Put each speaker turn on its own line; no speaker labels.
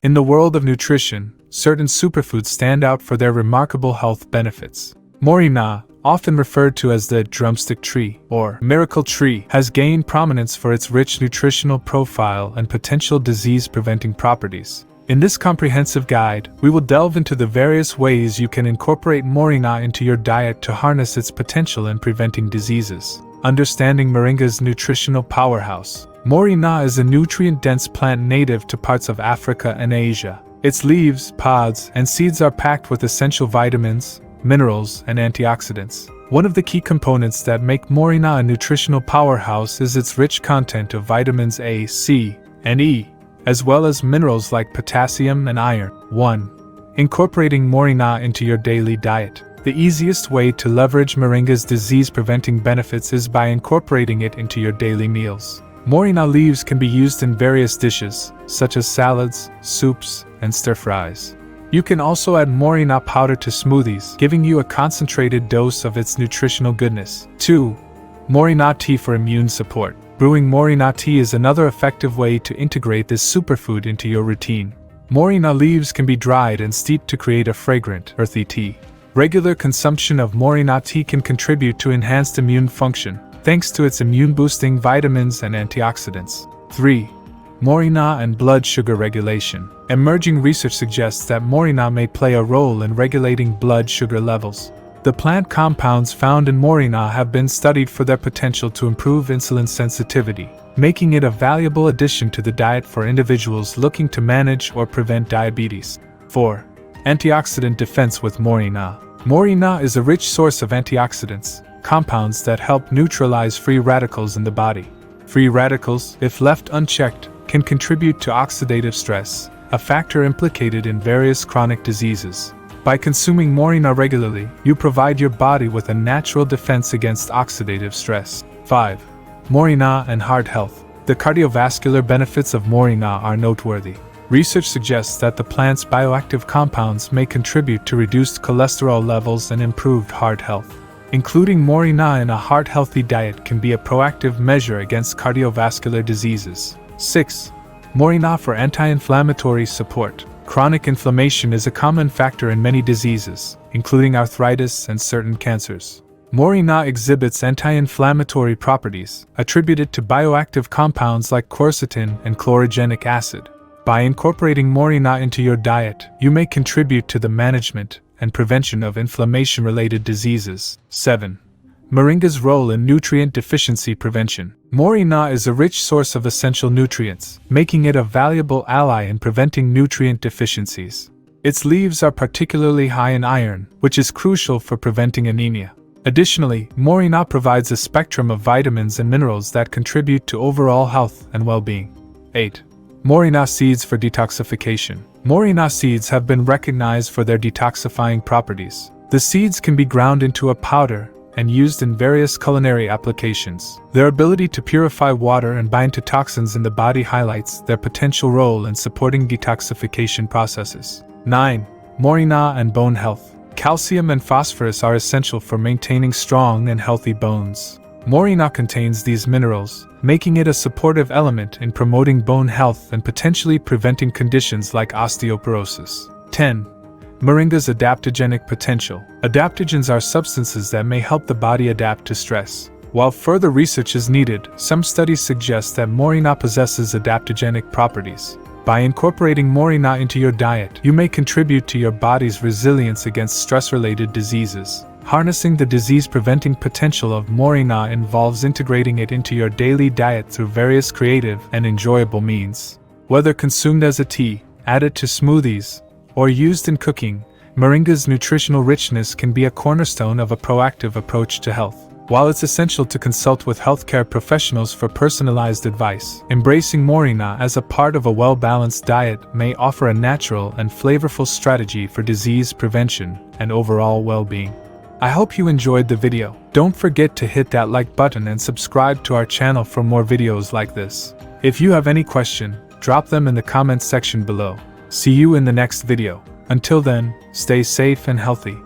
In the world of nutrition, certain superfoods stand out for their remarkable health benefits. Moringa, often referred to as the drumstick tree or miracle tree, has gained prominence for its rich nutritional profile and potential disease-preventing properties. In this comprehensive guide, we will delve into the various ways you can incorporate moringa into your diet to harness its potential in preventing diseases. Understanding moringa's nutritional powerhouse. Moringa is a nutrient-dense plant native to parts of Africa and Asia. Its leaves, pods, and seeds are packed with essential vitamins, minerals, and antioxidants. One of the key components that make moringa a nutritional powerhouse is its rich content of vitamins A, C, and E, as well as minerals like potassium and iron. 1. Incorporating moringa into your daily diet. The easiest way to leverage moringa's disease-preventing benefits is by incorporating it into your daily meals. Moringa leaves can be used in various dishes, such as salads, soups, and stir-fries. You can also add moringa powder to smoothies, giving you a concentrated dose of its nutritional goodness. 2. Moringa tea for immune support. Brewing moringa tea is another effective way to integrate this superfood into your routine. Moringa leaves can be dried and steeped to create a fragrant, earthy tea. Regular consumption of moringa tea can contribute to enhanced immune function, thanks to its immune-boosting vitamins and antioxidants. 3. Moringa and blood sugar regulation. Emerging research suggests that moringa may play a role in regulating blood sugar levels. The plant compounds found in moringa have been studied for their potential to improve insulin sensitivity, making it a valuable addition to the diet for individuals looking to manage or prevent diabetes. 4. Antioxidant defense with moringa. Moringa is a rich source of antioxidants, compounds that help neutralize free radicals in the body. Free radicals, if left unchecked, can contribute to oxidative stress, a factor implicated in various chronic diseases. By consuming moringa regularly, you provide your body with a natural defense against oxidative stress. 5. Moringa and heart health. The cardiovascular benefits of moringa are noteworthy. Research suggests that the plant's bioactive compounds may contribute to reduced cholesterol levels and improved heart health. Including moringa in a heart-healthy diet can be a proactive measure against cardiovascular diseases. 6. Moringa for anti-inflammatory support. Chronic inflammation is a common factor in many diseases, including arthritis and certain cancers. Moringa exhibits anti-inflammatory properties, attributed to bioactive compounds like quercetin and chlorogenic acid. By incorporating moringa into your diet, you may contribute to the management and prevention of inflammation-related diseases. 7. Moringa's role in nutrient deficiency prevention. Moringa is a rich source of essential nutrients, making it a valuable ally in preventing nutrient deficiencies. Its leaves are particularly high in iron, which is crucial for preventing anemia. Additionally, moringa provides a spectrum of vitamins and minerals that contribute to overall health and well-being. 8. Moringa seeds for detoxification. Moringa seeds have been recognized for their detoxifying properties. The seeds can be ground into a powder and used in various culinary applications. Their ability to purify water and bind to toxins in the body highlights their potential role in supporting detoxification processes. 9. Moringa and bone health. Calcium and phosphorus are essential for maintaining strong and healthy bones. Moringa contains these minerals, making it a supportive element in promoting bone health and potentially preventing conditions like osteoporosis. 10. Moringa's adaptogenic potential. Adaptogens are substances that may help the body adapt to stress. While further research is needed, some studies suggest that moringa possesses adaptogenic properties. By incorporating moringa into your diet, you may contribute to your body's resilience against stress-related diseases. Harnessing the disease-preventing potential of moringa involves integrating it into your daily diet through various creative and enjoyable means. Whether consumed as a tea, added to smoothies, or used in cooking, moringa's nutritional richness can be a cornerstone of a proactive approach to health. While it's essential to consult with healthcare professionals for personalized advice, embracing moringa as a part of a well-balanced diet may offer a natural and flavorful strategy for disease prevention and overall well-being. I hope you enjoyed the video. Don't forget to hit that like button and subscribe to our channel for more videos like this. If you have any question, drop them in the comments section below. See you in the next video. Until then, stay safe and healthy.